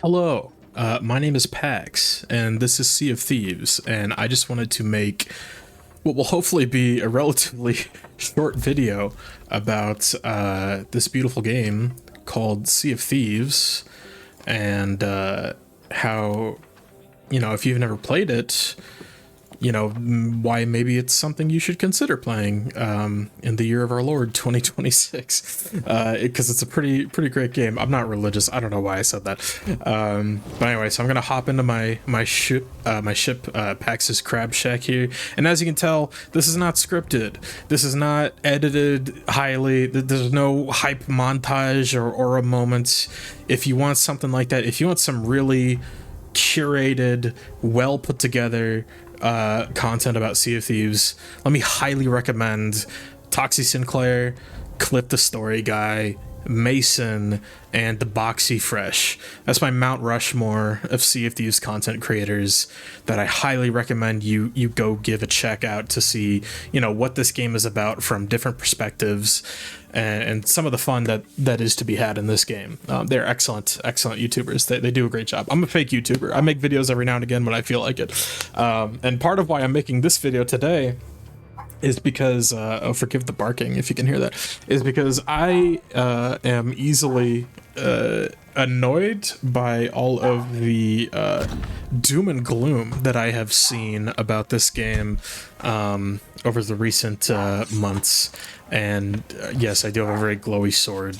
Hello, my name is Pax, and this is Sea of Thieves, and I just wanted to make what will hopefully be a relatively short video about this beautiful game called Sea of Thieves, and how, if you've never played it, why maybe it's something you should consider playing in the year of our Lord 2026, because it's a pretty great game. I'm not religious. I don't know why I said that. But anyway, so I'm gonna hop into my ship Pax's Crab Shack here, and as you can tell, this is not scripted. This is not edited highly. There's no hype montage or aura moments. If you want something like that, if you want some really curated, well put together content about Sea of Thieves, let me highly recommend Toxie Sinclaire, Clip the Story Guy, Mason, and the BoxyFresh. That's my Mount Rushmore of Sea of Thieves content creators that I highly recommend you go give a check out to see, what this game is about from different perspectives, and some of the fun that is to be had in this game. They're excellent YouTubers. They do a great job. I'm a fake YouTuber. I make videos every now and again when I feel like it. And part of why I'm making this video today is because, oh, forgive the barking if you can hear that, is because I am easily annoyed by all of the doom and gloom that I have seen about this game over the recent months. And yes, I do have a very glowy sword.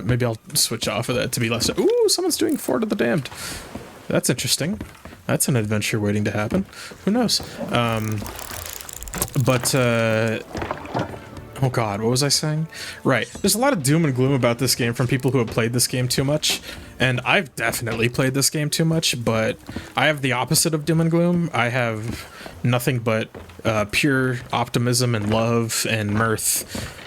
Maybe I'll switch off of that to be less. Ooh, someone's doing Fort of the Damned. That's interesting. That's an adventure waiting to happen. Who knows? Oh god, what was I saying? Right, there's a lot of doom and gloom about this game from people who have played this game too much, and I've definitely played this game too much, but I have the opposite of doom and gloom. I have nothing but pure optimism and love and mirth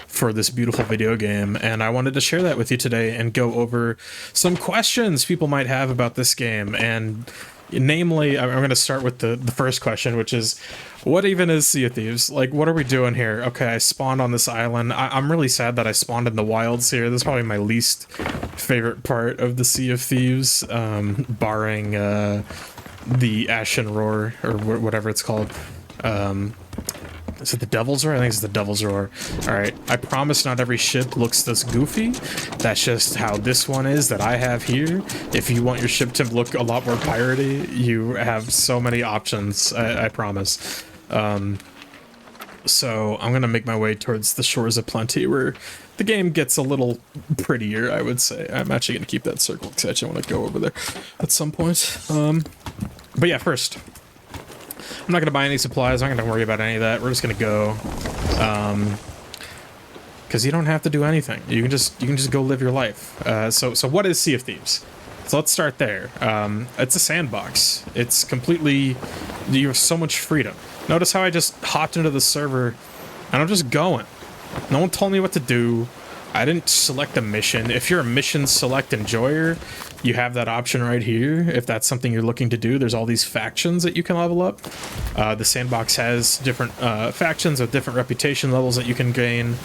for this beautiful video game, and I wanted to share that with you today and go over some questions people might have about this game. And namely, I'm going to start with the first question, which is, what even is Sea of Thieves? Like, what are we doing here? Okay, I spawned on this island. I'm really sad that I spawned in the wilds here. This is probably my least favorite part of the Sea of Thieves, barring the Ashen Roar, or whatever it's called. Is it the Devil's Roar? I think it's the Devil's Roar. Alright, I promise not every ship looks this goofy. That's just how this one is that I have here. If you want your ship to look a lot more piratey, you have so many options, I promise. So I'm gonna make my way towards the shores of plenty, where the game gets a little prettier, I would say. I'm actually gonna keep that circle because I actually want to go over there at some point. But yeah, first, I'm not gonna buy any supplies. I'm not gonna worry about any of that. We're just gonna go, because you don't have to do anything. You can just go live your life. So what is Sea of Thieves? So let's start there. It's a sandbox. It's completely, you have so much freedom. Notice how I just hopped into the server and I'm just going. No one told me what to do. I didn't select a mission. If you're a mission select enjoyer, you have that option right here. If that's something you're looking to do, there's all these factions that you can level up. The sandbox has different factions with different reputation levels that you can gain,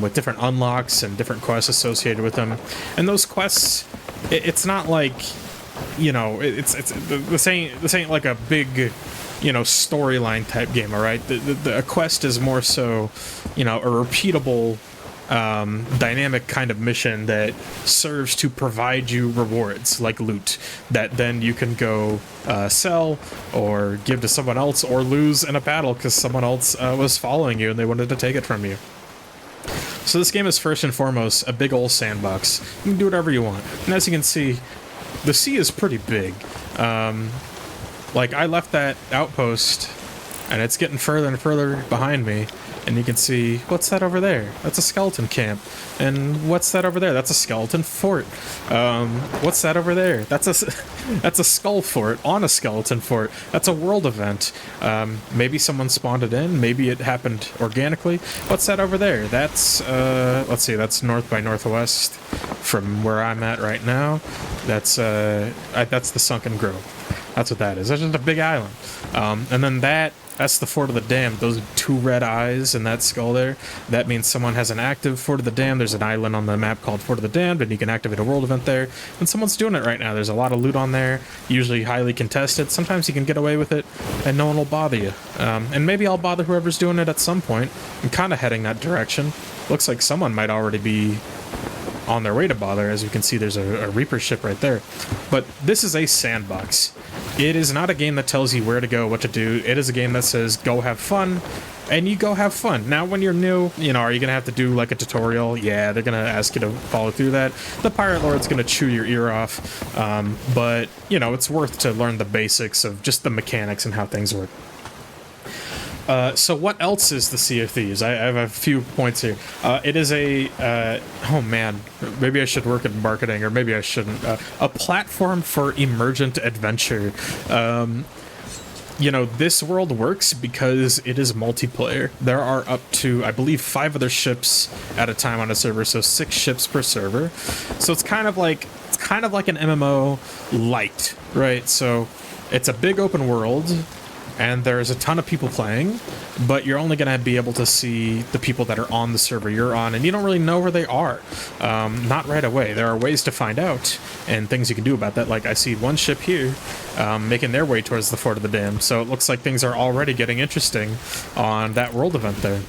with different unlocks and different quests associated with them. And those quests, it's not like, this ain't like a big, storyline type game. All right, the quest is more so, a repeatable, dynamic kind of mission that serves to provide you rewards like loot that then you can go sell or give to someone else, or lose in a battle because someone else was following you and they wanted to take it from you. So this game is first and foremost a big old sandbox. You can do whatever you want, and as you can see, the sea is pretty big. Like, I left that outpost and it's getting further and further behind me. And you can see, what's that over there? That's a skeleton camp. And what's that over there? That's a skeleton fort. What's that over there? That's a skull fort on a skeleton fort. That's a world event. Maybe someone spawned it in. Maybe it happened organically. What's that over there? That's, let's see, that's north by northwest from where I'm at right now. That's that's the Sunken Grove. That's what that is. That's just a big island. And then that's the Fort of the Damned. Those 2 red eyes and that skull there, that means someone has an active Fort of the Damned. There's an island on the map called Fort of the Damned, and you can activate a world event there. And someone's doing it right now. There's a lot of loot on there, usually highly contested. Sometimes you can get away with it, and no one will bother you. And maybe I'll bother whoever's doing it at some point. I'm kind of heading that direction. Looks like someone might already be on their way to bother. As you can see, there's a Reaper ship right there. But this is a sandbox. It is not a game that tells you where to go, what to do. It is a game that says, go have fun, and you go have fun. Now, when you're new, you know, are you going to have to do, like, a tutorial? Yeah, they're going to ask you to follow through that. The Pirate Lord's going to chew your ear off, but, you know, it's worth to learn the basics of just the mechanics and how things work. So what else is the Sea of Thieves? I have a few points here. It is oh man, maybe I should work in marketing, or maybe I shouldn't. A platform for emergent adventure. You know, this world works because it is multiplayer. There are up to, I believe, 5 other ships at a time on a server, so 6 ships per server. So it's kind of like an MMO light, right? So it's a big open world, and there's a ton of people playing, but you're only going to be able to see the people that are on the server you're on, and you don't really know where they are. Not right away. There are ways to find out, and things you can do about that. Like, I see one ship here making their way towards the Fort of the Damned, so it looks like things are already getting interesting on that world event there.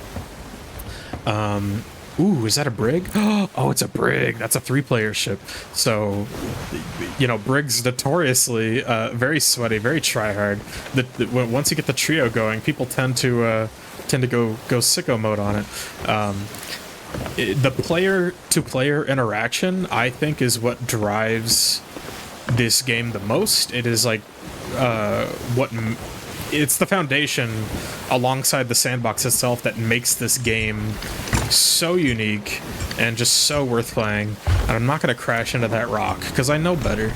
Ooh, is that a brig? Oh, it's a brig. That's a 3-player ship. So, you know, brigs notoriously very sweaty, very try-hard. Once you get the trio going, people tend to go sicko mode on it. The player-to-player interaction, I think, is what drives this game the most. It is like it's the foundation alongside the sandbox itself that makes this game so unique and just so worth playing. And I'm not going to crash into that rock because I know better.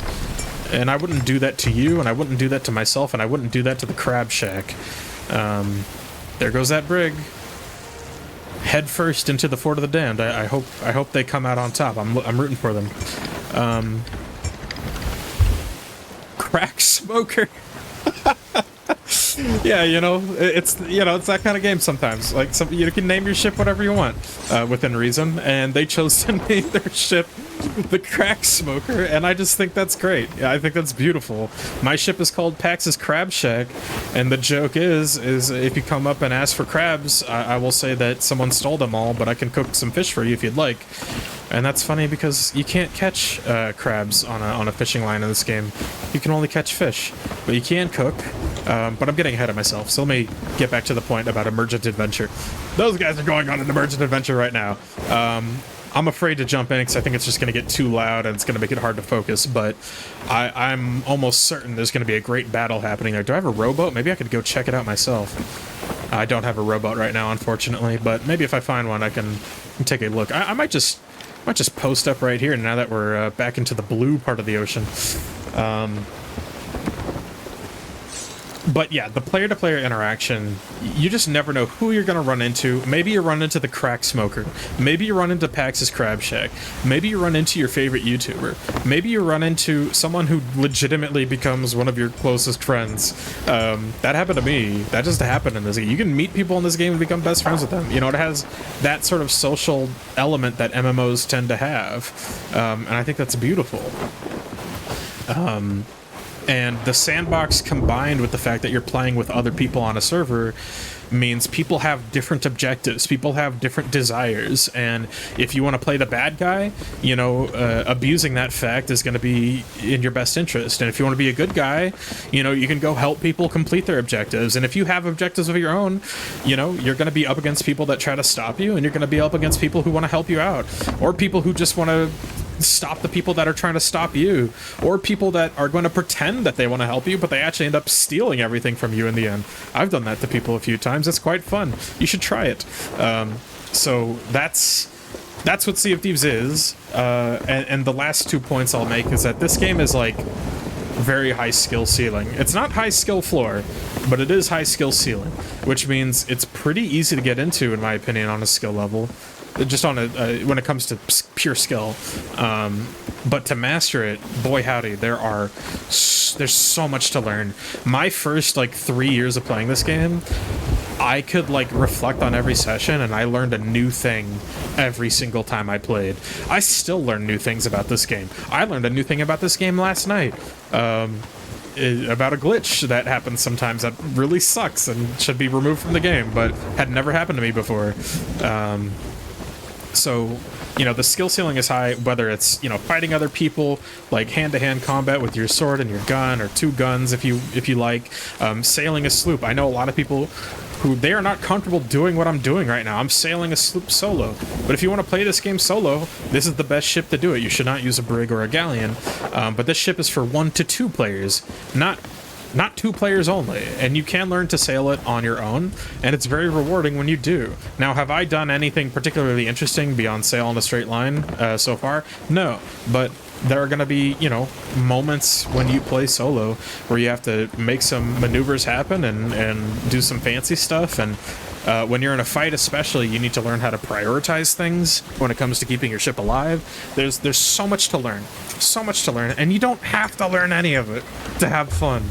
And I wouldn't do that to you, and I wouldn't do that to myself, and I wouldn't do that to the Crab Shack. There goes that brig. Head first into the Fort of the Damned. I hope they come out on top. I'm rooting for them. Crack smoker. Yeah, you know, it's that kind of game sometimes. Like, you can name your ship whatever you want, within reason, and they chose to name their ship the Crack Smoker, and I just think that's great. Yeah, I think that's beautiful. My ship is called Pax's Crab Shack, and the joke is if you come up and ask for crabs, I will say that someone stole them all, but I can cook some fish for you if you'd like. And that's funny because you can't catch crabs on a fishing line in this game. You can only catch fish, but you can cook. But I'm getting ahead of myself, so let me get back to the point about emergent adventure. Those guys are going on an emergent adventure right now. I'm afraid to jump in because I think it's just going to get too loud and it's going to make it hard to focus, but I'm almost certain there's going to be a great battle happening there. Do I have a rowboat? Maybe I could go check it out myself. I don't have a rowboat right now, unfortunately, but maybe if I find one, I can take a look. I might just post up right here now that we're back into the blue part of the ocean. But yeah, the player-to-player interaction, you just never know who you're going to run into. Maybe you run into the Crack Smoker. Maybe you run into Pax's Crab Shack. Maybe you run into your favorite YouTuber. Maybe you run into someone who legitimately becomes one of your closest friends. That happened to me. That just happened in this game. You can meet people in this game and become best friends with them. You know, it has that sort of social element that MMOs tend to have. And I think that's beautiful. And the sandbox combined with the fact that you're playing with other people on a server means people have different objectives, people have different desires, and if you want to play the bad guy, you know, abusing that fact is going to be in your best interest. And if you want to be a good guy, you know, you can go help people complete their objectives. And if you have objectives of your own, you know, you're going to be up against people that try to stop you, and you're going to be up against people who want to help you out, or people who just want to stop the people that are trying to stop you, or people that are going to pretend that they want to help you, but they actually end up stealing everything from you in the end. I've done that to people a few times. It's quite fun. You should try it. So that's what Sea of Thieves is. And the last 2 points I'll make is that this game is like very high skill ceiling. It's not high skill floor, but it is high skill ceiling, which means it's pretty easy to get into, in my opinion, on a skill level. just on when it comes to pure skill. But to master it, boy howdy, there's so much to learn. My first like 3 years of playing this game, I could like reflect on every session, and I learned a new thing every single time I played. I still learn new things about this game. I learned a new thing about this game last night. About a glitch that happens sometimes that really sucks and should be removed from the game, but had never happened to me before. So, you know, the skill ceiling is high, whether it's, you know, fighting other people, like hand-to-hand combat with your sword and your gun, or two guns if you like, sailing a sloop. I know a lot of people who, they are not comfortable doing what I'm doing right now. I'm sailing a sloop solo. But if you want to play this game solo, this is the best ship to do it. You should not use a brig or a galleon. But this ship is for 1 to 2 players, not 2 players only, and you can learn to sail it on your own, and it's very rewarding when you do. Now, have I done anything particularly interesting beyond sail in a straight line so far? No, but there are going to be, you know, moments when you play solo where you have to make some maneuvers happen and do some fancy stuff, and when you're in a fight especially, you need to learn how to prioritize things when it comes to keeping your ship alive. There's so much to learn. So much to learn, and you don't have to learn any of it to have fun.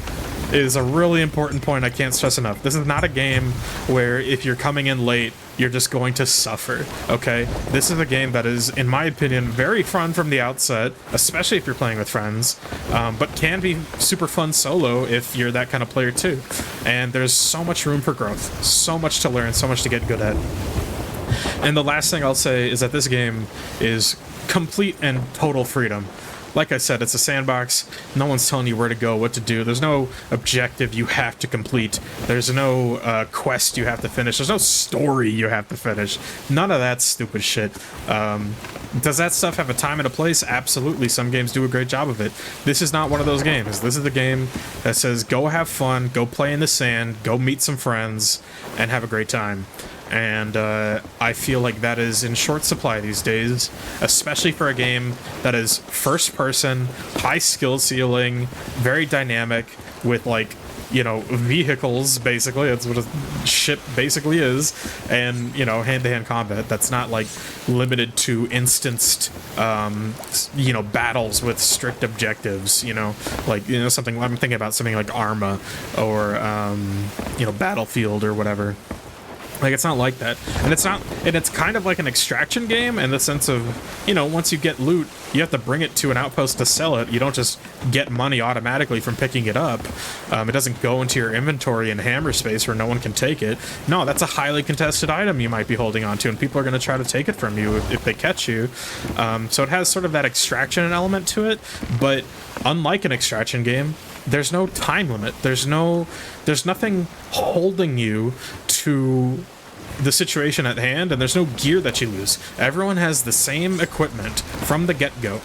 It is a really important point I can't stress enough. This is not a game where if you're coming in late, you're just going to suffer, okay? This is a game that is, in my opinion, very fun from the outset, especially if you're playing with friends, but can be super fun solo if you're that kind of player too. And there's so much room for growth, so much to learn, so much to get good at. And the last thing I'll say is that this game is complete and total freedom. Like I said, it's a sandbox. No one's telling you where to go, what to do. There's no objective you have to complete. There's no quest you have to finish. There's no story you have to finish. None of that stupid shit. Does that stuff have a time and a place? Absolutely. Some games do a great job of it. This is not one of those games. This is the game that says, go have fun, go play in the sand, go meet some friends, and have a great time. And I feel like that is in short supply these days, especially for a game that is first person, high skill ceiling, very dynamic, with, like, you know, vehicles, basically. That's what a ship basically is. And, you know, hand-to-hand combat that's not, like, limited to instanced, you know, battles with strict objectives, you know, like, you know, something, I'm thinking about something like Arma or, you know, Battlefield or whatever. Like, it's not like that. And it's kind of like an extraction game in the sense of, you know, once you get loot, you have to bring it to an outpost to sell it. You don't just get money automatically from picking it up. It doesn't go into your inventory in hammer space where no one can take it. No, that's a highly contested item you might be holding on to, and people are going to try to take it from you if they catch you. So it has sort of that extraction element to it, but unlike an extraction game, there's no time limit. There's nothing holding you to the situation at hand, and there's no gear that you lose. Everyone has the same equipment from the get-go.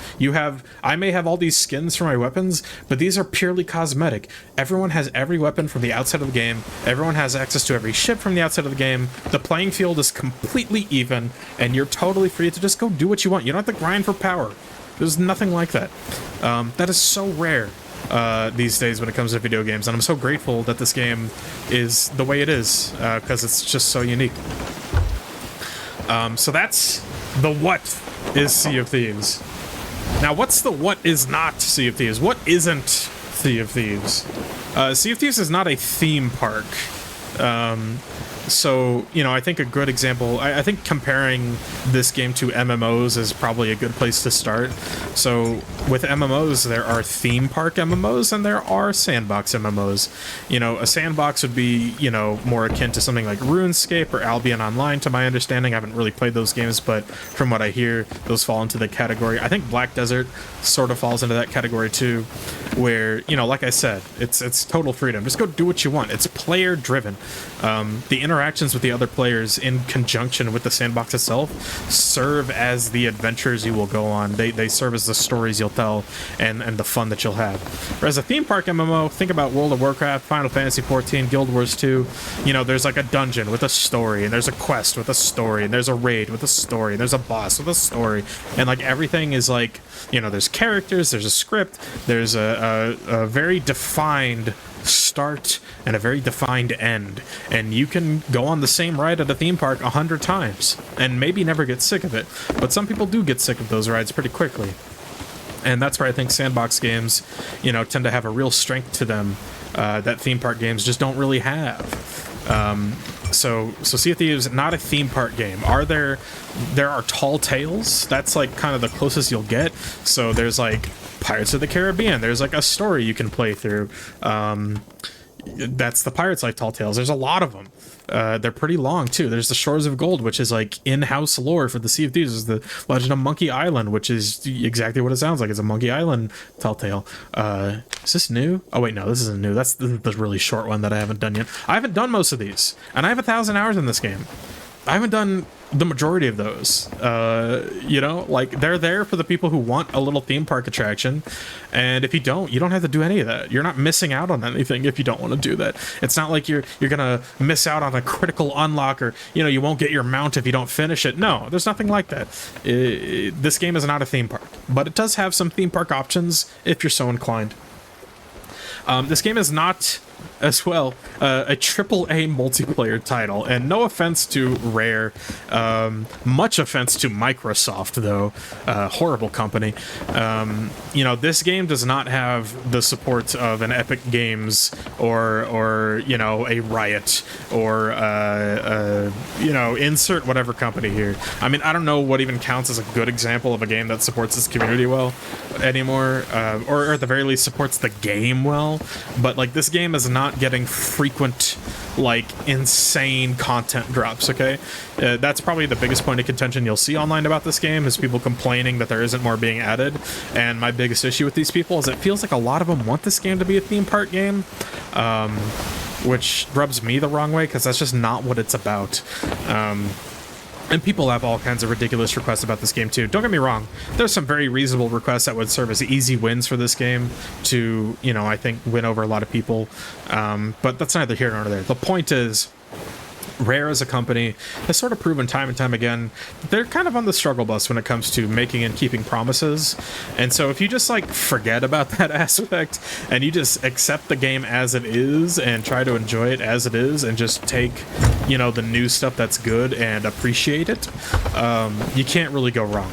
I may have all these skins for my weapons, but these are purely cosmetic. Everyone has every weapon from the outset of the game. Everyone has access to every ship from the outset of the game. The playing field is completely even, and you're totally free to just go do what you want. You don't have to grind for power. There's nothing like that. That is so rare these days when it comes to video games, and I'm so grateful that this game is the way it is, because it's just so unique. So that's the what is Sea of Thieves. Now, what's the what is not Sea of Thieves? What isn't Sea of Thieves? Sea of Thieves is not a theme park. So, you know, I think a good example, I think comparing this game to MMOs is probably a good place to start. So, with MMOs, there are theme park MMOs and there are sandbox MMOs. You know, a sandbox would be, you know, more akin to something like RuneScape or Albion Online, to my understanding. I haven't really played those games, but from what I hear, those fall into the category. I think Black Desert sort of falls into that category too, where, you know, like I said, it's total freedom. Just go do what you want. It's player driven. The interactions with the other players in conjunction with the sandbox itself serve as the adventures you will go on. They serve as the stories you'll tell and the fun that you'll have. Whereas a theme park MMO, think about World of Warcraft, Final Fantasy XIV, Guild Wars 2. You know, there's like a dungeon with a story, and there's a quest with a story, and there's a raid with a story, and there's a boss with a story, and like everything is like, you know, there's characters, there's a script, there's a very defined start and a very defined end, and you can go on the same ride at a theme park 100 times and maybe never get sick of it. But some people do get sick of those rides pretty quickly. And that's where I think sandbox games, you know, tend to have a real strength to them that theme park games just don't really have. So Sea of Thieves, not a theme park game. There are Tall Tales. That's like kind of the closest you'll get. So there's like Pirates of the Caribbean. There's like a story you can play through. That's the Pirates like Tall Tales. There's a lot of them. They're pretty long too. There's the Shores of Gold, which is like in-house lore for the Sea of Thieves. There's the Legend of Monkey Island, which is exactly what it sounds like. It's a Monkey Island Tall Tale. Is this new? Oh wait, no, this isn't new. That's the really short one that I haven't done yet. I haven't done most of these, and I have 1,000 hours in this game. I haven't done the majority of those. You know, like, they're there for the people who want a little theme park attraction, and if you don't have to do any of that. You're not missing out on anything if you don't want to do that. It's not like you're gonna miss out on a critical unlock, or, you know, you won't get your mount if you don't finish it. No, there's nothing like that. This game is not a theme park, but it does have some theme park options if you're so inclined. This game is not, as well, a AAA multiplayer title, and no offense to Rare, much offense to Microsoft, though, horrible company. You know, this game does not have the support of an Epic Games or you know, a Riot, or you know, insert whatever company here. I mean, I don't know what even counts as a good example of a game that supports its community well anymore, or at the very least supports the game well. But like, this game is not getting frequent, like, insane content drops. Okay, that's probably the biggest point of contention you'll see online about this game, is people complaining that there isn't more being added. And my biggest issue with these people is it feels like a lot of them want this game to be a theme park game, which rubs me the wrong way, because that's just not what it's about. And people have all kinds of ridiculous requests about this game too. Don't get me wrong, there's some very reasonable requests that would serve as easy wins for this game to, you know, I think win over a lot of people. But that's neither here nor there. The point is, Rare as a company has sort of proven time and time again they're kind of on the struggle bus when it comes to making and keeping promises. And so if you just like forget about that aspect and you just accept the game as it is and try to enjoy it as it is and just take, you know, the new stuff that's good and appreciate it, you can't really go wrong.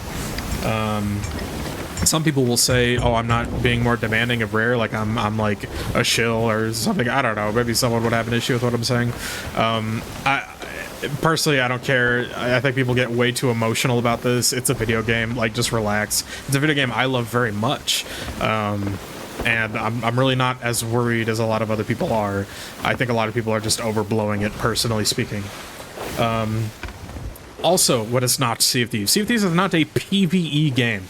Some people will say, oh, I'm not being more demanding of Rare, like I'm like a shill or something. I don't know, maybe someone would have an issue with what I'm saying. Personally, I don't care. I think people get way too emotional about this. It's a video game, like, just relax. It's a video game I love very much. And I'm really not as worried as a lot of other people are. I think a lot of people are just overblowing it, personally speaking. Also, what is not Sea of Thieves? Sea of Thieves is not a PvE game.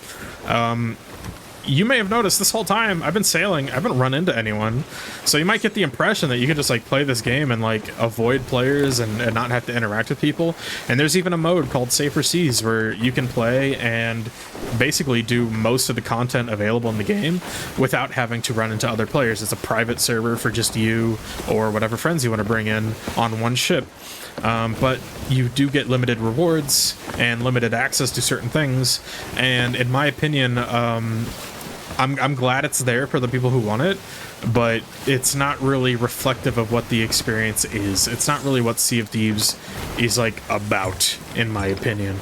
You may have noticed this whole time I've been sailing, I haven't run into anyone. So you might get the impression that you can just like play this game and like avoid players and not have to interact with people. And there's even a mode called Safer Seas where you can play and basically do most of the content available in the game without having to run into other players. It's a private server for just you or whatever friends you want to bring in on one ship. But you do get limited rewards and limited access to certain things, and in my opinion, I'm glad it's there for the people who want it, but it's not really reflective of what the experience is. It's not really what Sea of Thieves is like about, in my opinion.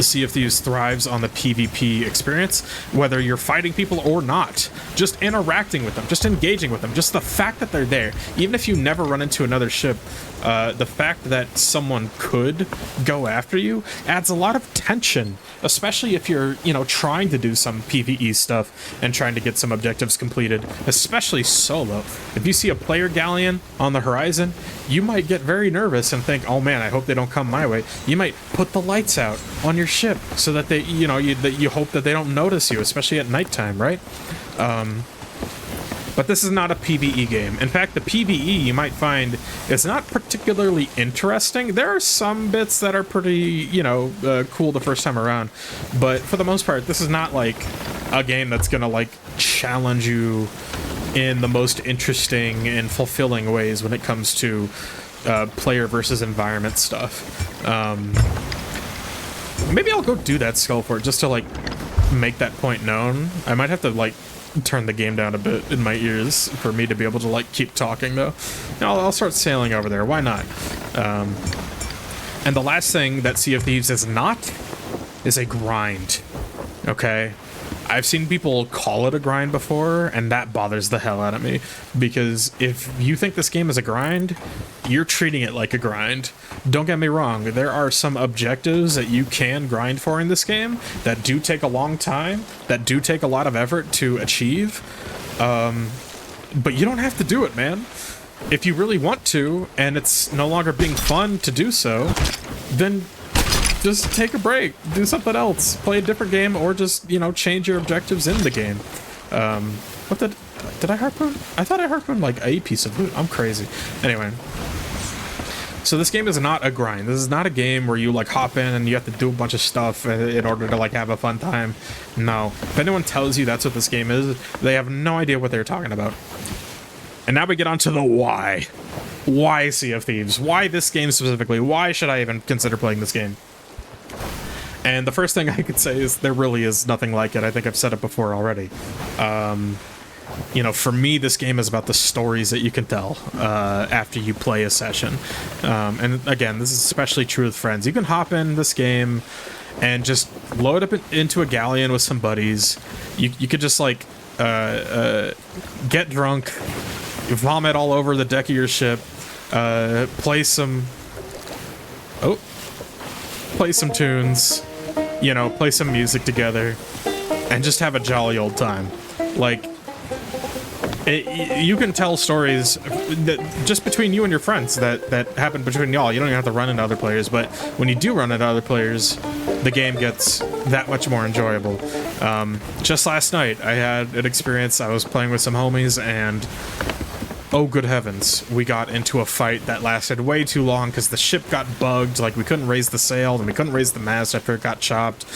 Sea of Thieves thrives on the PvP experience, whether you're fighting people or not. Just interacting with them, just engaging with them, just the fact that they're there. Even if you never run into another ship, the fact that someone could go after you adds a lot of tension, especially if you're, you know, trying to do some PvE stuff and trying to get some objectives completed, especially solo. If you see a player galleon on the horizon, you might get very nervous and think, oh man, I hope they don't come my way. You might put the lights out on your ship so that they, you know, you hope that they don't notice you, especially at nighttime, right? But this is not a PvE game. In fact, the PvE you might find is not particularly interesting. There are some bits that are pretty, you know, cool the first time around, but for the most part, this is not like a game that's gonna like challenge you in the most interesting and fulfilling ways when it comes to player versus environment stuff. Maybe I'll go do that Skull Fort just to like make that point known. I might have to like turn the game down a bit in my ears for me to be able to like keep talking though. I'll start sailing over there. Why not? And the last thing that Sea of Thieves is not is a grind. Okay? I've seen people call it a grind before, and that bothers the hell out of me. Because if you think this game is a grind, you're treating it like a grind. Don't get me wrong, there are some objectives that you can grind for in this game that do take a long time, that do take a lot of effort to achieve. But you don't have to do it, man. If you really want to, and it's no longer being fun to do so, then just take a break, do something else, play a different game, or just, you know, change your objectives in the game. What did I harpoon? I thought I harpooned like a piece of loot. I'm crazy. Anyway. So this game is not a grind. This is not a game where you like hop in and you have to do a bunch of stuff in order to like have a fun time. No. If anyone tells you that's what this game is, they have no idea what they're talking about. And now we get on to the why. Why Sea of Thieves? Why this game specifically? Why should I even consider playing this game? And the first thing I could say is there really is nothing like it. I think I've said it before already. You know, for me, this game is about the stories that you can tell after you play a session. And again, this is especially true with friends. You can hop in this game and just load up into a galleon with some buddies. You could just like get drunk, vomit all over the deck of your ship, play some tunes, you know, play some music together, and just have a jolly old time. Like, you can tell stories that just between you and your friends that happen between y'all. You don't even have to run into other players, but when you do run into other players, the game gets that much more enjoyable. Just last night, I had an experience. I was playing with some homies, and oh good heavens, we got into a fight that lasted way too long because the ship got bugged. Like, we couldn't raise the sail and we couldn't raise the mast after it got chopped.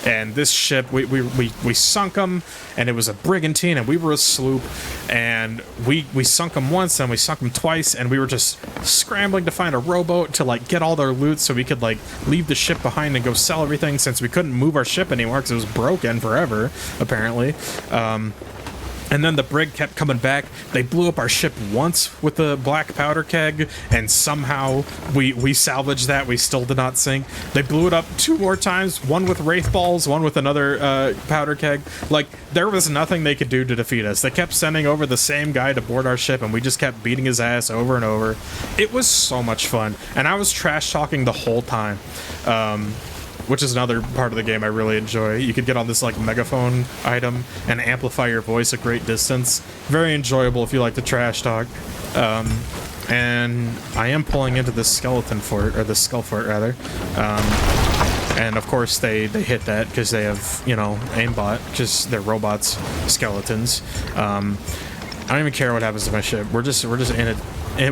And this ship, we sunk them, and it was a brigantine, and we were a sloop, and we sunk them once and we sunk them twice, and we were just scrambling to find a rowboat to like get all their loot so we could like leave the ship behind and go sell everything, since we couldn't move our ship anymore because it was broken forever apparently. And then the brig kept coming back. They blew up our ship once with the black powder keg, and somehow we salvaged that. We still did not sink. They blew it up 2 more times, one with wraith balls, one with another powder keg. Like, there was nothing they could do to defeat us. They kept sending over the same guy to board our ship, and we just kept beating his ass over and over. It was so much fun, and I was trash talking the whole time. Which is another part of the game I really enjoy. You could get on this like megaphone item and amplify your voice a great distance. Very enjoyable if you like to trash talk. And I am pulling into the skeleton fort, or the skull fort rather. And of course they hit that because they have, you know, aimbot, because they're robots, skeletons. I don't even care what happens to my ship. We're just in it.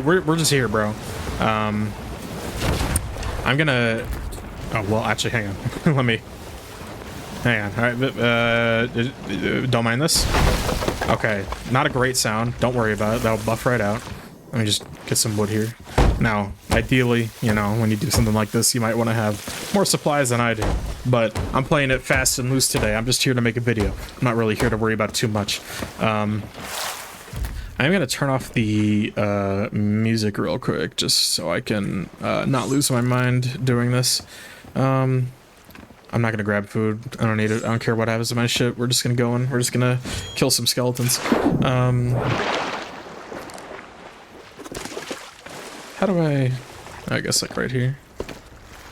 We're just here, bro. I'm gonna. Oh, well, actually, hang on. Hang on. All right, don't mind this. Okay, not a great sound. Don't worry about it. That'll buff right out. Let me just get some wood here. Now, ideally, you know, when you do something like this, you might want to have more supplies than I do. But I'm playing it fast and loose today. I'm just here to make a video. I'm not really here to worry about it too much. I'm going to turn off the music real quick, just so I can not lose my mind doing this. I'm not gonna grab food. I don't need it. I don't care what happens to my ship. We're just gonna go in. We're just gonna kill some skeletons. How do I guess like right here.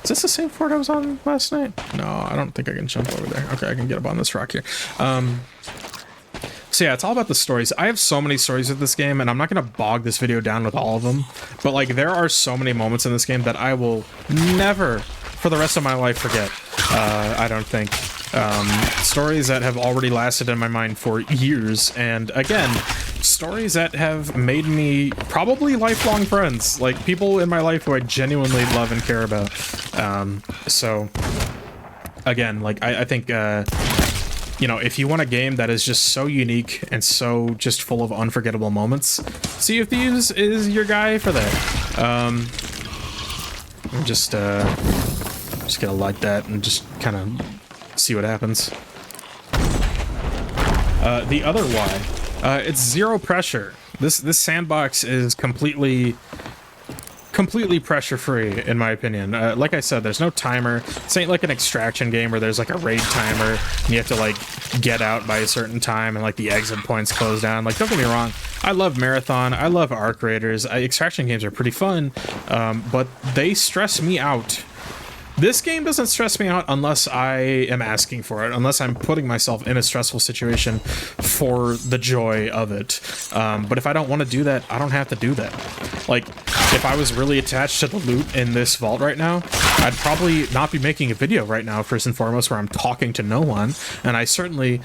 Is this the same fort I was on last night? No, I don't think I can jump over there. Okay, I can get up on this rock here. So yeah, it's all about the stories. I have so many stories with this game, and I'm not gonna bog this video down with all of them, but like there are so many moments in this game that I will never for the rest of my life forget. I don't think. Stories that have already lasted in my mind for years, and again, stories that have made me probably lifelong friends, like people in my life who I genuinely love and care about. So again, like I think you know, if you want a game that is just so unique and so just full of unforgettable moments, Sea of Thieves is your guy for that. I'm just gonna light that and just kind of see what happens. The other why, it's zero pressure. This sandbox is completely pressure free, in my opinion. Like I said, there's no timer. This ain't like an extraction game where there's like a raid timer and you have to like get out by a certain time and like the exit points close down. Like, don't get me wrong, I love Marathon, I love Arc Raiders. Extraction games are pretty fun, but they stress me out. This game doesn't stress me out unless I am asking for it, unless I'm putting myself in a stressful situation for the joy of it. But if I don't want to do that, I don't have to do that. Like, if I was really attached to the loot in this vault right now, I'd probably not be making a video right now, first and foremost, where I'm talking to no one, and I certainly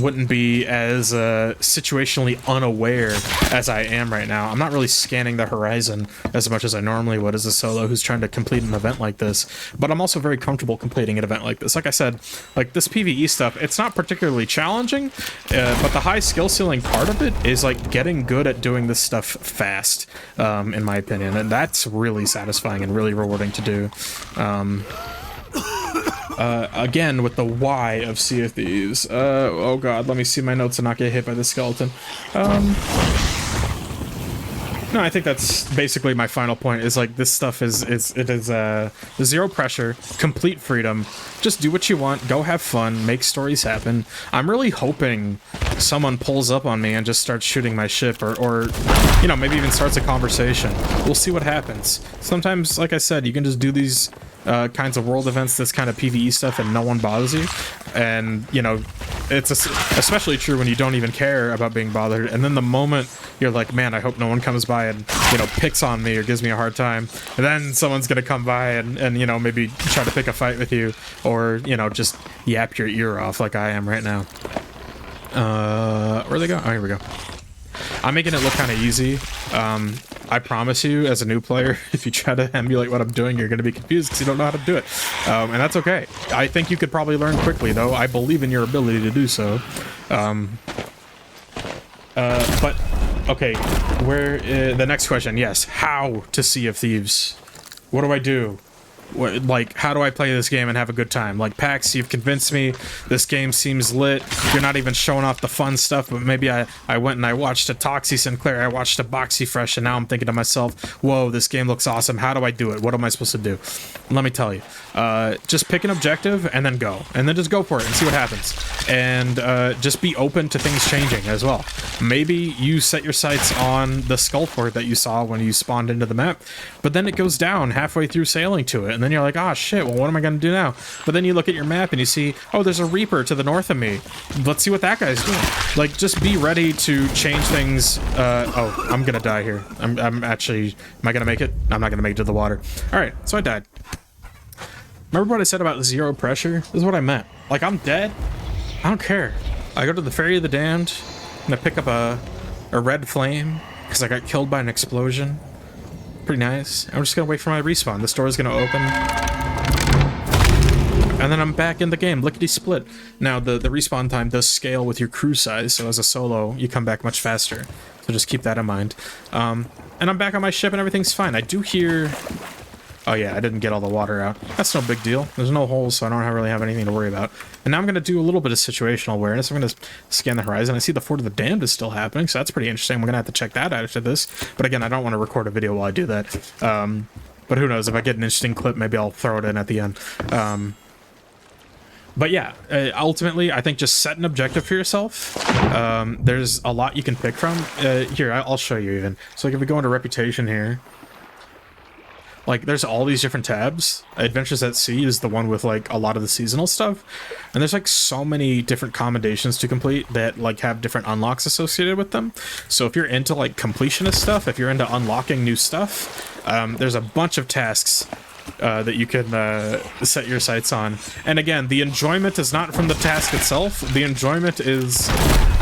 wouldn't be as situationally unaware as I am right now. I'm not really scanning the horizon as much as I normally would as a solo who's trying to complete an event like this, but I'm also very comfortable completing an event like this. Like I said, like this PvE stuff, it's not particularly challenging, but the high skill ceiling part of it is like getting good at doing this stuff fast, in my opinion, and that's really satisfying and really rewarding to do. Again, with the why of Sea of Thieves. Oh god, let me see my notes and not get hit by the skeleton. No, I think that's basically my final point, is like this stuff is zero pressure, complete freedom. Just do what you want, go have fun, make stories happen. I'm really hoping someone pulls up on me and just starts shooting my ship, or you know, maybe even starts a conversation. We'll see what happens. Sometimes, like I said, you can just do these kinds of world events, this kind of PvE stuff, and no one bothers you. And, you know, it's especially true when you don't even care about being bothered. And then the moment you're like, man, I hope no one comes by and, you know, picks on me or gives me a hard time, and then someone's gonna come by and you know, maybe try to pick a fight with you, or, you know, just yap your ear off like I am right now. Where they go? Oh, here we go. I'm making it look kind of easy. I promise you, as a new player, if you try to emulate what I'm doing, you're going to be confused because you don't know how to do it. And that's okay. I think you could probably learn quickly, though. I believe in your ability to do so. But, okay, where the next question, yes, how to Sea of Thieves? What do I do? What, like, how do I play this game and have a good time? Like, Pax, you've convinced me. This game seems lit. You're not even showing off the fun stuff, but maybe I went and I watched a Toxie Sinclaire, I watched a BoxyFresh, and now I'm thinking to myself, whoa, this game looks awesome. How do I do it? What am I supposed to do? Let me tell you. Just pick an objective and then go. And then just go for it and see what happens. And just be open to things changing as well. Maybe you set your sights on the skull fort that you saw when you spawned into the map, but then it goes down halfway through sailing to it. And then you're like, oh shit, well, what am I going to do now? But then you look at your map and you see, oh, there's a Reaper to the north of me. Let's see what that guy's doing. Like, just be ready to change things. Oh, I'm going to die here. I'm actually, am I going to make it? I'm not going to make it to the water. All right, so I died. Remember what I said about zero pressure? This is what I meant. Like, I'm dead. I don't care. I go to the Ferry of the Damned and I pick up a red flame because I got killed by an explosion. Pretty nice. I'm just gonna wait for my respawn. This door is gonna open, and then I'm back in the game, lickety split. Now the respawn time does scale with your crew size, so as a solo you come back much faster, so just keep that in mind. And I'm back on my ship and everything's fine. I do hear, oh yeah, I didn't get all the water out. That's no big deal. There's no holes, so I don't really have anything to worry about. And now I'm going to do a little bit of situational awareness. I'm going to scan the horizon. I see the Fort of the Damned is still happening, so that's pretty interesting. We're going to have to check that out after this. But again, I don't want to record a video while I do that. But who knows, if I get an interesting clip, maybe I'll throw it in at the end. But yeah, ultimately, I think just set an objective for yourself. There's a lot you can pick from. Here, I'll show you even. So like if we go into Reputation here, like, there's all these different tabs. Adventures at Sea is the one with, like, a lot of the seasonal stuff. And there's, like, so many different commendations to complete that, like, have different unlocks associated with them. So if you're into, like, completionist stuff, if you're into unlocking new stuff, there's a bunch of tasks that you can set your sights on. And again, the enjoyment is not from the task itself. The enjoyment is,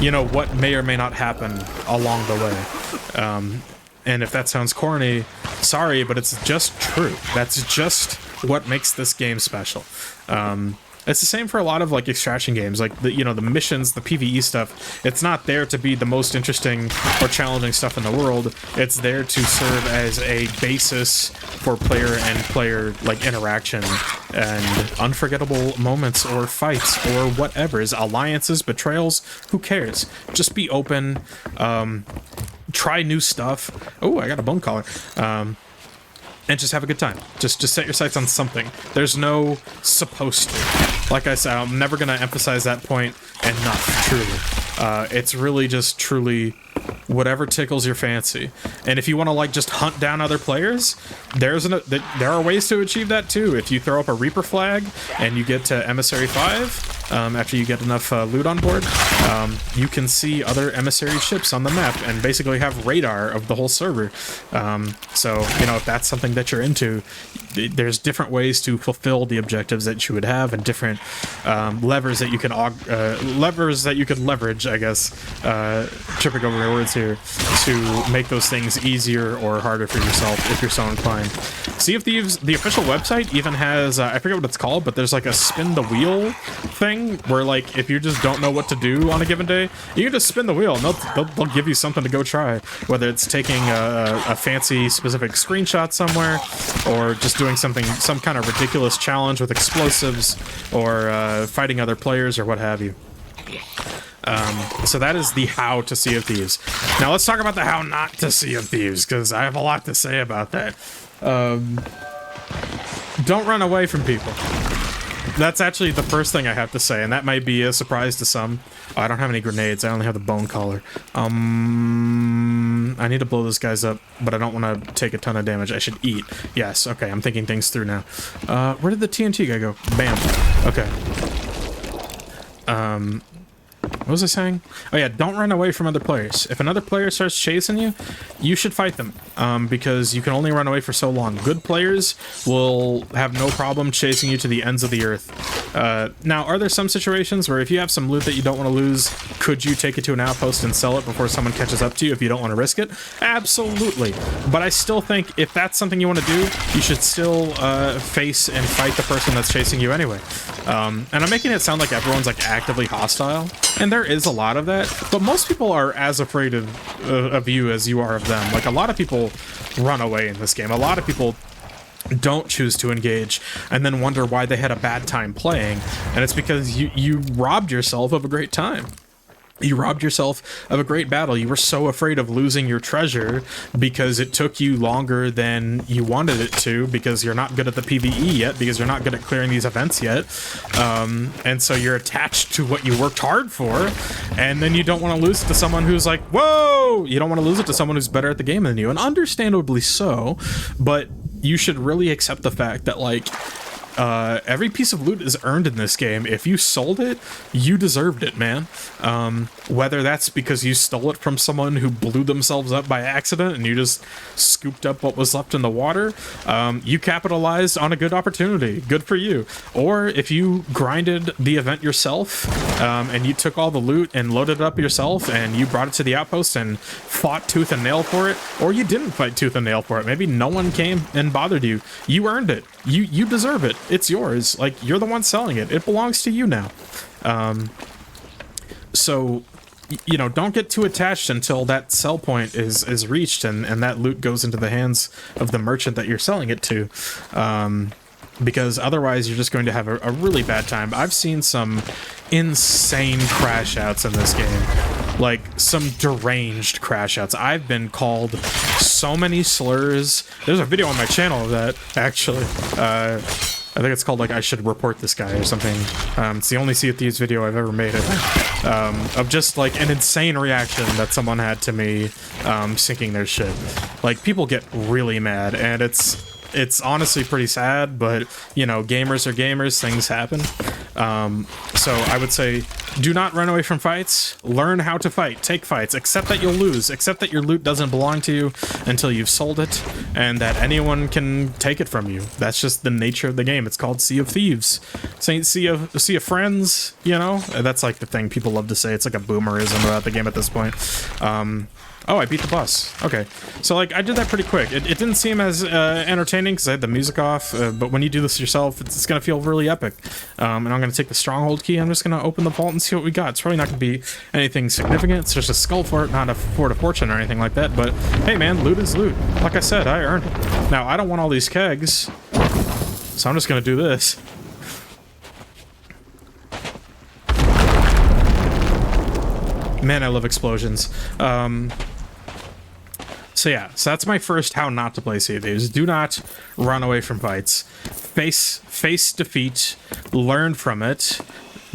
you know, what may or may not happen along the way. And if that sounds corny, sorry, but it's just true. That's just what makes this game special. It's the same for a lot of like extraction games, like the the missions, the PvE stuff. It's not there to be the most interesting or challenging stuff in the world. It's there to serve as a basis for player and player like interaction and unforgettable moments or fights or whatever's alliances, betrayals. Who cares? Just be open. Try new stuff. Oh, I got a bone collar. And just have a good time. Just set your sights on something. There's no supposed to. Like I said, I'm never going to emphasize that point enough, truly. It's really just truly whatever tickles your fancy. And if you want to like just hunt down other players, there are ways to achieve that too. If you throw up a Reaper flag and you get to Emissary 5, after you get enough loot on board, you can see other emissary ships on the map and basically have radar of the whole server. So, if that's something that you're into, there's different ways to fulfill the objectives that you would have, and different levers that you can leverage, I guess, tripping over my words here, to make those things easier or harder for yourself if you're so inclined. Sea of Thieves, the official website, even has, I forget what it's called, but there's like a spin the wheel thing where like if you just don't know what to do on a given day, you can just spin the wheel and they'll give you something to go try, whether it's taking a fancy specific screenshot somewhere, or just doing some kind of ridiculous challenge with explosives, or fighting other players or what have you. So that is the how to Sea of Thieves. Now let's talk about the how not to Sea of Thieves, because I have a lot to say about that. Don't run away from people. That's actually the first thing I have to say, and that might be a surprise to some. Oh, I don't have any grenades. I only have the bone collar. I need to blow those guys up, but I don't want to take a ton of damage. I should eat. Yes, okay, I'm thinking things through now. Where did the TNT guy go? Bam. Okay. What was I saying? Oh yeah, don't run away from other players. If another player starts chasing you, you should fight them, because you can only run away for so long. Good players will have no problem chasing you to the ends of the earth. Now, are there some situations where if you have some loot that you don't want to lose, could you take it to an outpost and sell it before someone catches up to you if you don't want to risk it? Absolutely. But I still think if that's something you want to do, you should still face and fight the person that's chasing you anyway. And I'm making it sound like everyone's like actively hostile, and there is a lot of that, but most people are as afraid of you as you are of them. Like, a lot of people run away in this game. A lot of people don't choose to engage and then wonder why they had a bad time playing, and it's because you robbed yourself of a great time. You robbed yourself of a great battle. You were so afraid of losing your treasure because it took you longer than you wanted it to, because you're not good at the PvE yet, because you're not good at clearing these events yet. And so you're attached to what you worked hard for, and then you don't want to lose it to someone who's like, whoa! You don't want to lose it to someone who's better at the game than you, and understandably so, but you should really accept the fact that, like, every piece of loot is earned in this game. If you sold it, you deserved it, man. Whether that's because you stole it from someone who blew themselves up by accident and you just scooped up what was left in the water, you capitalized on a good opportunity. Good for you. Or if you grinded the event yourself, and you took all the loot and loaded it up yourself and you brought it to the outpost and fought tooth and nail for it, or you didn't fight tooth and nail for it, maybe no one came and bothered you, you earned it. You deserve it. It's yours. Like, you're the one selling it. It belongs to you now. So, don't get too attached until that sell point is reached and that loot goes into the hands of the merchant that you're selling it to. Because otherwise you're just going to have a really bad time. I've seen some insane crash outs in this game. Like, some deranged crash outs. I've been called so many slurs. There's a video on my channel of that, actually. I think it's called, like, I should report this guy or something. It's the only Sea of Thieves video I've ever made of just, like, an insane reaction that someone had to me sinking their ship. Like, people get really mad, and it's honestly pretty sad, but, gamers are gamers, things happen. So I would say Do not run away from fights. Learn how to fight. Take fights. Accept that you'll lose. Accept that your loot doesn't belong to you until you've sold it, and that anyone can take it from you. That's just the nature of the game. It's called Sea of Thieves. Saint Sea of Friends, you know? That's like the thing people love to say. It's like a boomerism about the game at this point. Oh, I beat the boss. Okay. So, like, I did that pretty quick. It didn't seem as entertaining because I had the music off, but when you do this yourself, it's going to feel really epic. And I'm going to take the stronghold key. I'm just going to open the vault and see what we got. It's probably not going to be anything significant. It's just a skull fort, not a fort of fortune or anything like that. But, hey, man, loot is loot. Like I said, I earned it. Now, I don't want all these kegs, so I'm just going to do this. Man, I love explosions. So yeah, so that's my first how not to play Sea of Thieves. Do not run away from fights. Face defeat, learn from it,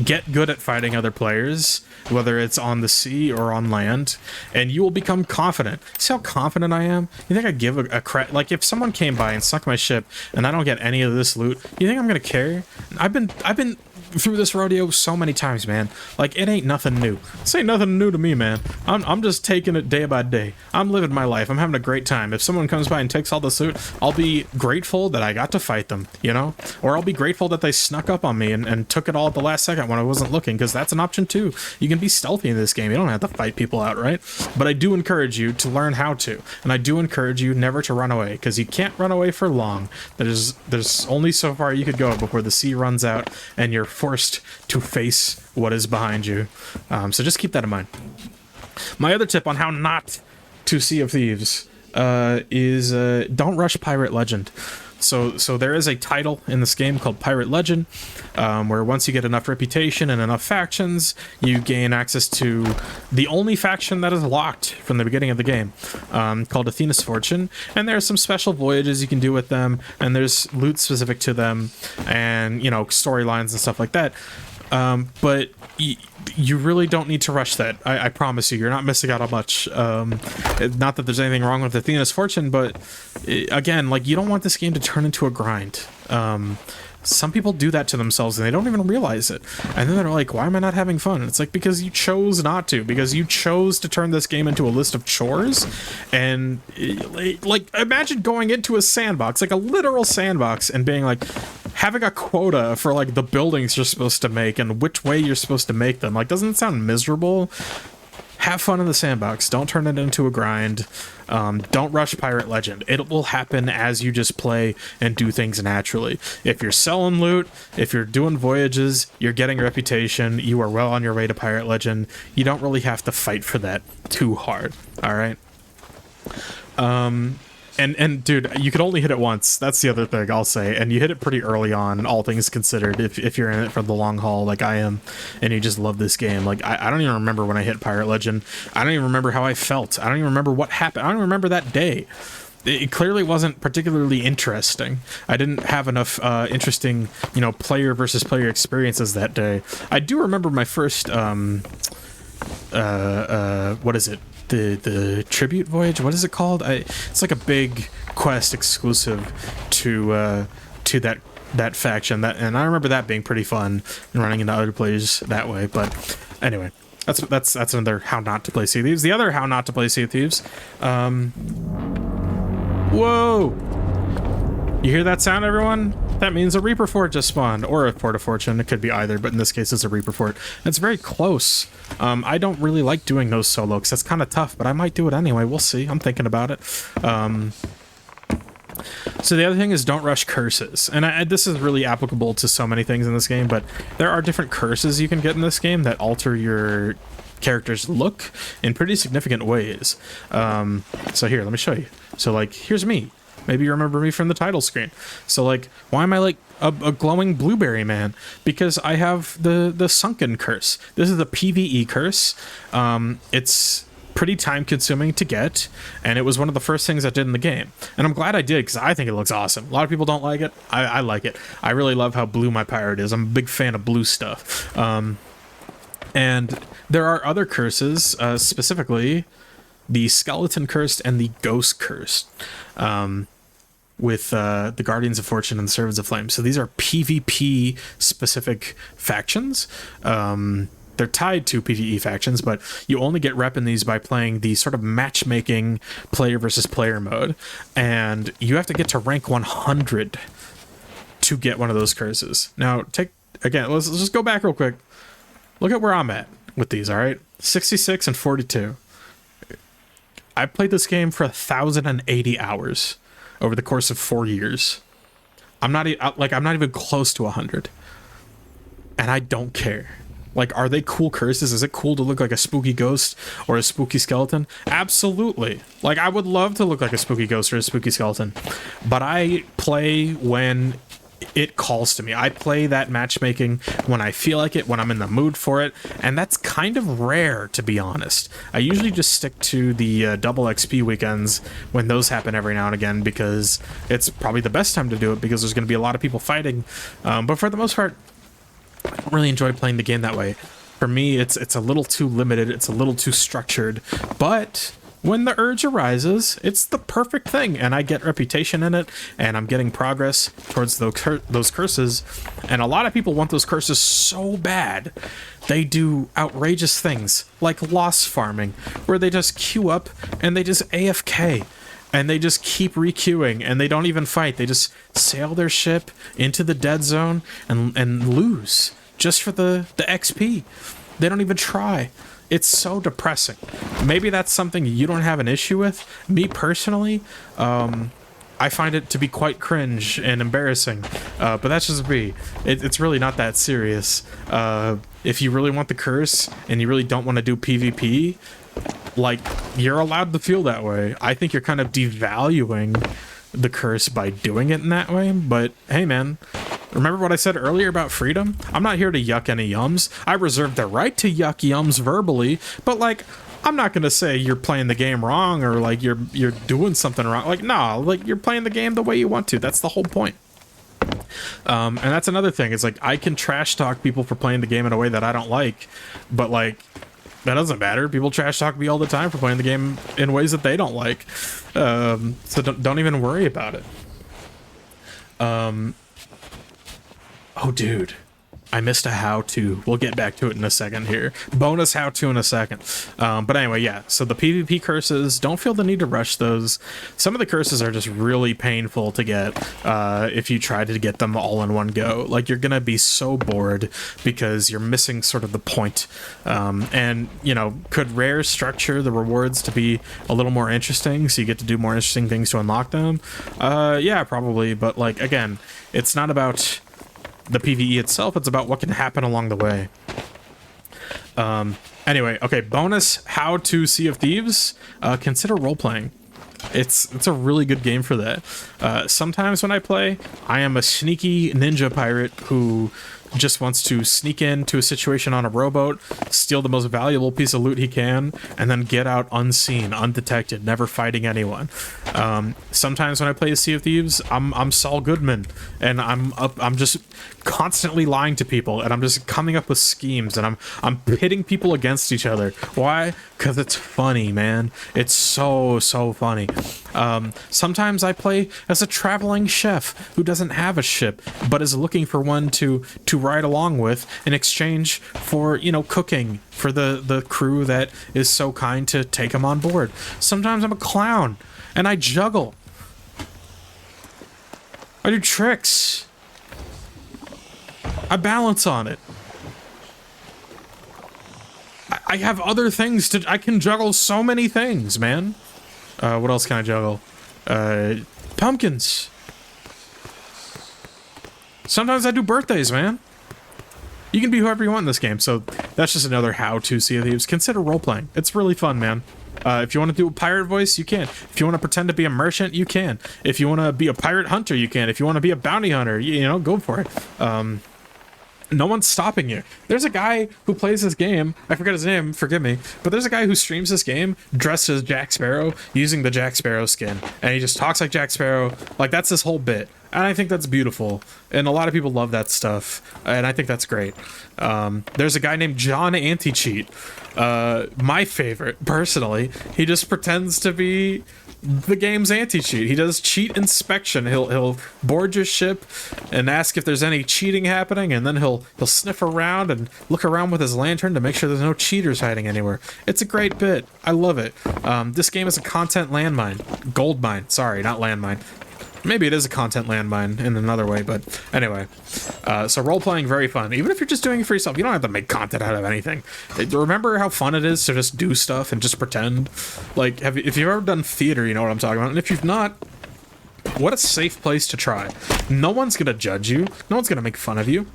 get good at fighting other players, whether it's on the sea or on land, and you will become confident. See how confident I am? You think I give a crap? Like, if someone came by and sunk my ship and I don't get any of this loot, you think I'm gonna care? I've been through this rodeo so many times, man. Like, it ain't nothing new. This ain't nothing new to me, man. I'm just taking it day by day. I'm living my life. I'm having a great time. If someone comes by and takes all this loot, I'll be grateful that I got to fight them, you know? Or I'll be grateful that they snuck up on me and took it all at the last second when I wasn't looking, because that's an option too. You can be stealthy in this game. You don't have to fight people outright. But I do encourage you to learn how to. And I do encourage you never to run away, because you can't run away for long. There's only so far you could go before the sea runs out and you're forced to face what is behind you. So just keep that in mind. My other tip on how not to Sea of Thieves is don't rush Pirate Legend. So there is a title in this game called Pirate Legend, where once you get enough reputation and enough factions, you gain access to the only faction that is locked from the beginning of the game, called Athena's Fortune. And there are some special voyages you can do with them, and there's loot specific to them, and, you know, storylines and stuff like that. But you really don't need to rush that. I promise you, you're not missing out on much. Not that there's anything wrong with Athena's Fortune, but again, like, you don't want this game to turn into a grind. Some people do that to themselves and they don't even realize it. And then they're like, why am I not having fun? It's like, because you chose not to. Because you chose to turn this game into a list of chores. And, like, imagine going into a sandbox, like a literal sandbox, and being like, having a quota for, like, the buildings you're supposed to make and which way you're supposed to make them. Like, doesn't it sound miserable? Have fun in the sandbox. Don't turn it into a grind. Don't rush Pirate Legend. It will happen as you just play and do things naturally. If you're selling loot, if you're doing voyages, you're getting reputation, you are well on your way to Pirate Legend. You don't really have to fight for that too hard. All right? And dude, you can only hit it once. That's the other thing I'll say. And you hit it pretty early on, all things considered, if you're in it for the long haul like I am, and you just love this game. Like, I don't even remember when I hit Pirate Legend. I don't even remember how I felt. I don't even remember what happened. I don't even remember that day. It clearly wasn't particularly interesting. I didn't have enough interesting, you know, player versus player experiences that day. I do remember my first, what is it? The tribute voyage, what is it called? It's like a big quest exclusive to that faction, and I remember that being pretty fun and running into other players that way. But anyway, that's another how not to play Sea of Thieves. The other how not to play Sea of Thieves, whoa, you hear that sound, everyone? That means a Reaper Fort just spawned, or a Port of Fortune. It could be either, but in this case, it's a Reaper Fort. It's very close. I don't really like doing those solo, because that's kind of tough, but I might do it anyway. We'll see. I'm thinking about it. So the other thing is don't rush curses. And this is really applicable to so many things in this game, but there are different curses you can get in this game that alter your character's look in pretty significant ways. So here, let me show you. So, like, here's me. Maybe you remember me from the title screen. So, like, why am I like a glowing blueberry man? Because I have the sunken curse. This is the PvE curse. It's pretty time consuming to get, and it was one of the first things I did in the game. And I'm glad I did, because I think it looks awesome. A lot of people don't like it. I like it. I really love how blue my pirate is. I'm a big fan of blue stuff. And there are other curses, specifically the skeleton cursed and the ghost cursed. With the Guardians of Fortune and the Servants of Flame. So these are PvP specific factions. they're tied to PvE factions, but you only get rep in these by playing the sort of matchmaking player versus player mode, and you have to get to rank 100 to get one of those curses. Now, let's just go back real quick. Look at where I'm at with these, all right? 66 and 42. I played this game for 1,080 hours over the course of 4 years. I'm not even close to 100, and I don't care. Like, are they cool curses? Is it cool to look like a spooky ghost or a spooky skeleton? Absolutely. Like, I would love to look like a spooky ghost or a spooky skeleton, but I play when it calls to me. I play that matchmaking when I feel like it, when I'm in the mood for it, and that's kind of rare, to be honest. I usually just stick to the double XP weekends when those happen every now and again, because it's probably the best time to do it, because there's going to be a lot of people fighting. But for the most part, I don't really enjoy playing the game that way. For me, it's a little too limited, it's a little too structured, but when the urge arises, it's the perfect thing, and I get reputation in it, and I'm getting progress towards those curses, and a lot of people want those curses so bad. They do outrageous things, like loss farming, where they just queue up, and they just AFK, and they just keep requeuing, and they don't even fight. They just sail their ship into the dead zone and lose, just for the XP. They don't even try. It's so depressing. Maybe that's something you don't have an issue with. Me personally, I find it to be quite cringe and embarrassing, but that's just me. It's really not that serious. If you really want the curse and you really don't want to do PvP, like, you're allowed to feel that way. I think you're kind of devaluing the curse by doing it in that way, but hey, man. Remember what I said earlier about freedom? I'm not here to yuck any yums. I reserve the right to yuck yums verbally, but, like, I'm not gonna say you're playing the game wrong, or like you're doing something wrong. Like, nah, like, you're playing the game the way you want to. That's the whole point. And that's another thing. It's like, I can trash talk people for playing the game in a way that I don't like, but, like, that doesn't matter. People trash talk me all the time for playing the game in ways that they don't like. So don't even worry about it. Oh, dude, I missed a how-to. We'll get back to it in a second here. Bonus how-to in a second. But anyway, yeah, so the PvP curses, don't feel the need to rush those. Some of the curses are just really painful to get if you try to get them all in one go. Like, you're gonna be so bored because you're missing sort of the point. And, you know, could rare structure the rewards to be a little more interesting so you get to do more interesting things to unlock them? Yeah, probably, but, like, again, it's not about the PvE itself, it's about what can happen along the way. Anyway, okay, bonus how to Sea of Thieves. Consider role-playing. It's a really good game for that. Sometimes when I play, I am a sneaky ninja pirate who just wants to sneak into a situation on a rowboat, steal the most valuable piece of loot he can, and then get out unseen, undetected, never fighting anyone. Sometimes when I play Sea of Thieves, I'm Saul Goodman, and I'm just constantly lying to people, and I'm just coming up with schemes, and I'm pitting people against each other. Why? Because it's funny, man. It's so funny. Sometimes I play as a traveling chef who doesn't have a ship, but is looking for one to ride along with in exchange for, you know, cooking for the crew that is so kind to take him on board. Sometimes I'm a clown and I juggle. I do tricks. I balance on it. I have other things I can juggle so many things, man. What else can I juggle? Pumpkins. Sometimes I do birthdays, man. You can be whoever you want in this game, so that's just another how to Sea of Thieves. Consider role-playing. It's really fun, man. If you want to do a pirate voice, you can. If you want to pretend to be a merchant, you can. If you want to be a pirate hunter, you can. If you want to be a bounty hunter, you know, go for it. No one's stopping you. There's a guy who plays this game, I forget his name, forgive me, but there's a guy who streams this game dressed as Jack Sparrow using the Jack Sparrow skin, and he just talks like Jack Sparrow. Like, that's his whole bit, and I think that's beautiful, and a lot of people love that stuff, and I think that's great. There's a guy named John Anti-Cheat, my favorite, personally. He just pretends to be the game's anti-cheat. He does cheat inspection. He'll board your ship and ask if there's any cheating happening, and then he'll sniff around and look around with his lantern to make sure there's no cheaters hiding anywhere. It's a great bit. I love it. This game is a content landmine. Gold mine. Sorry, not landmine. Maybe it is a content landmine in another way, but anyway. So role-playing, very fun. Even if you're just doing it for yourself, you don't have to make content out of anything. Remember how fun it is to just do stuff and just pretend? Like, if you've ever done theater, you know what I'm talking about. And if you've not, what a safe place to try. No one's gonna judge you. No one's gonna make fun of you.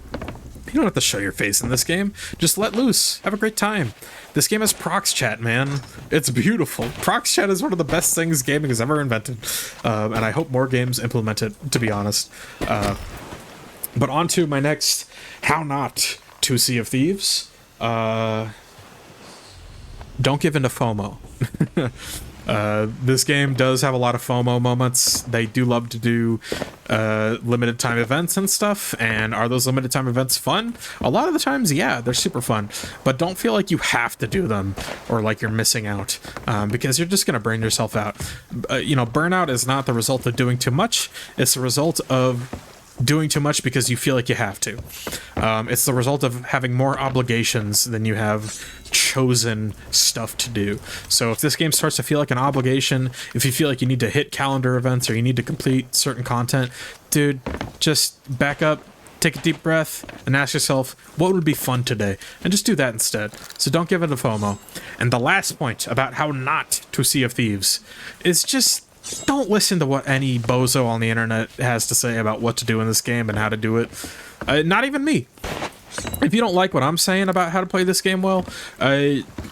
You don't have to show your face in this game. Just let loose. Have a great time. This game has prox chat, man. It's beautiful. Prox chat is one of the best things gaming has ever invented. And I hope more games implement it, to be honest. But on to my next how not to Sea of Thieves. Don't give in to FOMO. This game does have a lot of FOMO moments. They do love to do limited time events and stuff, and are those limited time events fun? A lot of the times, yeah, they're super fun, but don't feel like you have to do them or like you're missing out, because you're just gonna burn yourself out. You know, burnout is not the result of doing too much, it's the result of doing too much because you feel like you have to. It's the result of having more obligations than you have chosen stuff to do. So if this game starts to feel like an obligation, if you feel like you need to hit calendar events or you need to complete certain content, dude, just back up, take a deep breath, and ask yourself, what would be fun today? And just do that instead. So don't give it a FOMO. And the last point about how not to Sea of Thieves is just don't listen to what any bozo on the internet has to say about what to do in this game and how to do it. Not even me. If you don't like what I'm saying about how to play this game well,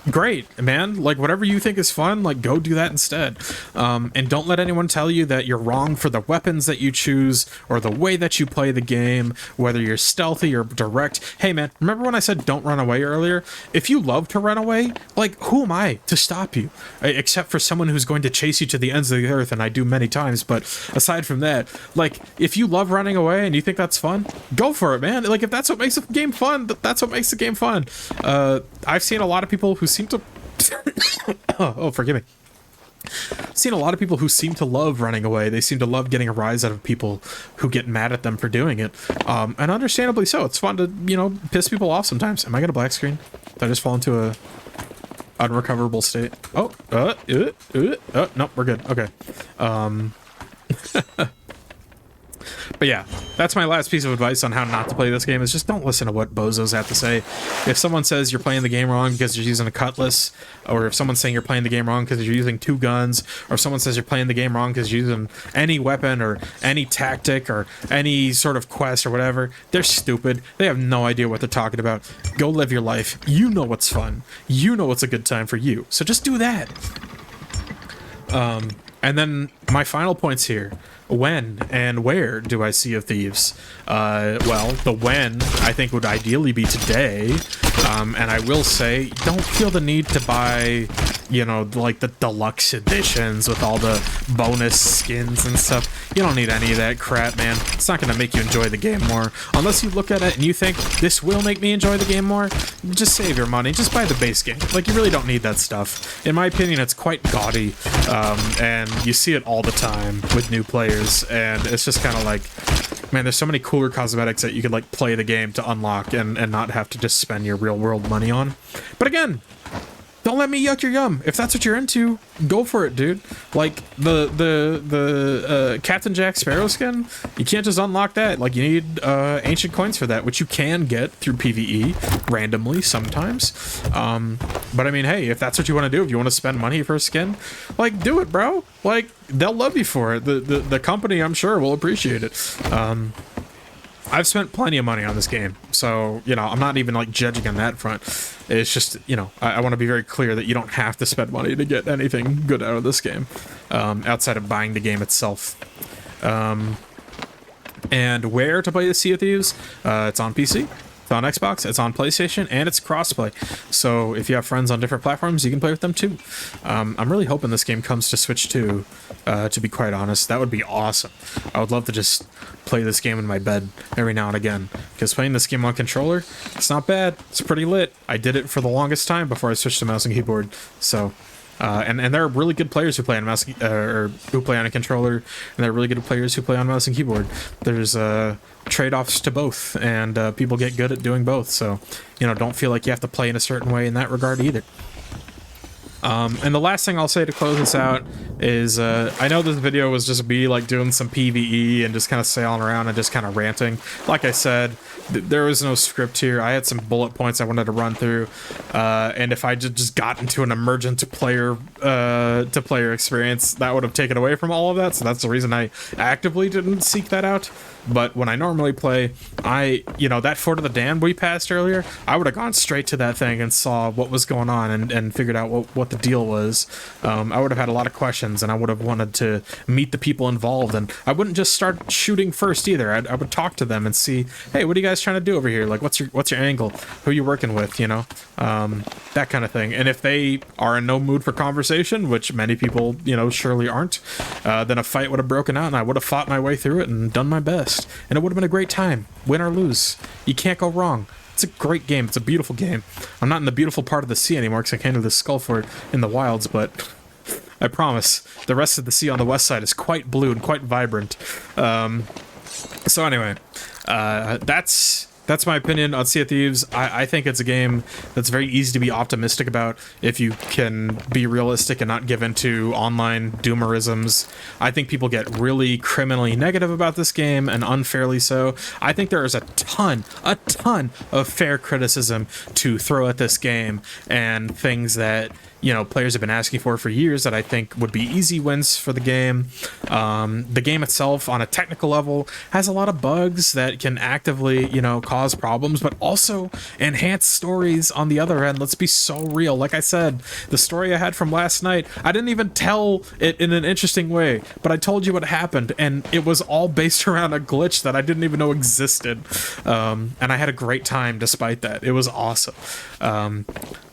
great, man. Like, whatever you think is fun, like, go do that instead. And don't let anyone tell you that you're wrong for the weapons that you choose or the way that you play the game, whether you're stealthy or direct. Hey, man, remember when I said don't run away earlier? If you love to run away, like, who am I to stop you? Except for someone who's going to chase you to the ends of the earth, and I do many times, but aside from that, like, if you love running away and you think that's fun, go for it, man. Like, if that's what makes the game fun, that's what makes the game fun. I've seen a lot of people who seem to oh, forgive me. Seen a lot of people who seem to love running away. They seem to love getting a rise out of people who get mad at them for doing it, and understandably so. It's fun to, you know, piss people off sometimes. Am I gonna black screen? Did I just fall into a unrecoverable state? Oh, nope, we're good. Okay. But yeah, that's my last piece of advice on how not to play this game, is just don't listen to what bozos have to say. If someone says you're playing the game wrong because you're using a cutlass, or if someone's saying you're playing the game wrong because you're using 2 guns, or if someone says you're playing the game wrong because you're using any weapon or any tactic or any sort of quest or whatever, they're stupid. They have no idea what they're talking about. Go live your life. You know what's fun. You know what's a good time for you. So just do that. And then my final points here. When and where do I Sea of Thieves? Well, the when, I think, would ideally be today. And I will say, don't feel the need to buy, you know, like the deluxe editions with all the bonus skins and stuff. You don't need any of that crap, man. It's not going to make you enjoy the game more. Unless you look at it and you think, this will make me enjoy the game more, just save your money. Just buy the base game. Like, you really don't need that stuff. In my opinion, it's quite gaudy. And you see it all the time with new players. And it's just kind of like, man, there's so many cooler cosmetics that you could, like, play the game to unlock and not have to just spend your real-world money on. But again, don't let me yuck your yum. If that's what you're into, go for it, dude. Like, the Captain Jack Sparrow skin, you can't just unlock that. Like, you need ancient coins for that, which you can get through PvE randomly sometimes. But I mean, hey, if that's what you want to do, if you want to spend money for a skin, like, do it, bro. Like, they'll love you for it. The company, I'm sure, will appreciate it. I've spent plenty of money on this game, so, you know, I'm not even, like, judging on that front. It's just, you know, I want to be very clear that you don't have to spend money to get anything good out of this game, outside of buying the game itself. And where to play the Sea of Thieves? It's on PC. It's on Xbox, it's on PlayStation, and it's crossplay. So if you have friends on different platforms, you can play with them too. I'm really hoping this game comes to Switch too, to be quite honest. That would be awesome. I would love to just play this game in my bed every now and again, because playing this game on controller, it's not bad. It's pretty lit. I did it for the longest time before I switched to mouse and keyboard. So And there are really good players who play on mouse or who play on a controller, and there are really good players who play on mouse and keyboard. There's trade-offs to both, and people get good at doing both. So, don't feel like you have to play in a certain way in that regard either. And the last thing I'll say to close this out is, I know this video was just me, like, doing some PvE and just kind of sailing around and just kind of ranting. Like I said, there was no script here. I had some bullet points I wanted to run through, and if I just got into an emergent player experience, that would have taken away from all of that, so that's the reason I actively didn't seek that out. But when I normally play, that Fort of the Damned we passed earlier, I would have gone straight to that thing and saw what was going on and figured out what the deal was. I would have had a lot of questions, and I would have wanted to meet the people involved, and I wouldn't just start shooting first either. I would talk to them and see, hey, what are you guys trying to do over here? Like, what's your angle? Who are you working with, that kind of thing. And if they are in no mood for conversation, which many people, surely aren't, then a fight would have broken out, and I would have fought my way through it and done my best. And it would have been a great time. Win or lose. You can't go wrong. It's a great game. It's a beautiful game. I'm not in the beautiful part of the sea anymore because I came to the Skullfort in the wilds, but I promise the rest of the sea on the west side is quite blue and quite vibrant. So anyway, that's my opinion on Sea of Thieves. I think it's a game that's very easy to be optimistic about if you can be realistic and not give into online doomerisms. I think people get really criminally negative about this game, and unfairly so. I think there is a ton of fair criticism to throw at this game, and things that players have been asking for years that I think would be easy wins for the game. The game itself, on a technical level, has a lot of bugs that can actively, cause problems, but also enhance stories on the other end. Let's be so real. Like I said, the story I had from last night, I didn't even tell it in an interesting way, but I told you what happened, and it was all based around a glitch that I didn't even know existed. And I had a great time despite that. It was awesome.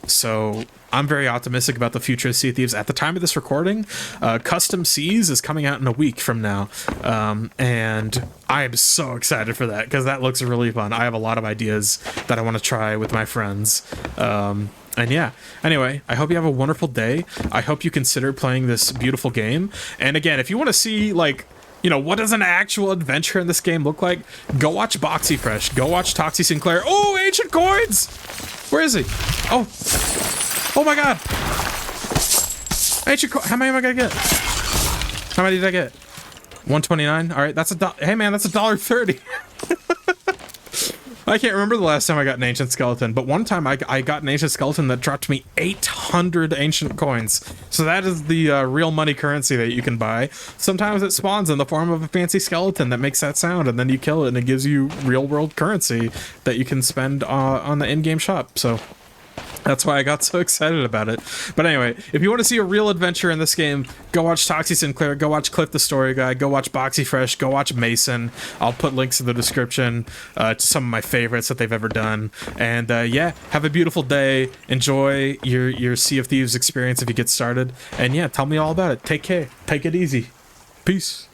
So I'm very optimistic about the future of Sea of Thieves. At the time of this recording, Custom Seas is coming out in a week from now, and I am so excited for that because that looks really fun. I have a lot of ideas that I want to try with my friends. And yeah, anyway, I hope you have a wonderful day. I hope you consider playing this beautiful game. And again, if you want to see, like, what does an actual adventure in this game look like? Go watch BoxyFresh. Go watch Toxie Sinclaire. Oh, ancient coins! Where is he? Oh my god! Ancient coin. How many am I gonna get? How many did I get? 129. All right, that's hey man, that's $1.30. I can't remember the last time I got an ancient skeleton, but one time I got an ancient skeleton that dropped me 800 ancient coins. So that is the real money currency that you can buy. Sometimes it spawns in the form of a fancy skeleton that makes that sound, and then you kill it, and it gives you real world currency that you can spend on the in-game shop. So that's why I got so excited about it. But anyway, if you want to see a real adventure in this game, go watch Toxie Sinclaire, go watch Cliff the Story Guy, go watch BoxyFresh, go watch Mason. I'll put links in the description to some of my favorites that they've ever done. And yeah, have a beautiful day. Enjoy your Sea of Thieves experience if you get started. And yeah, tell me all about it. Take care. Take it easy. Peace.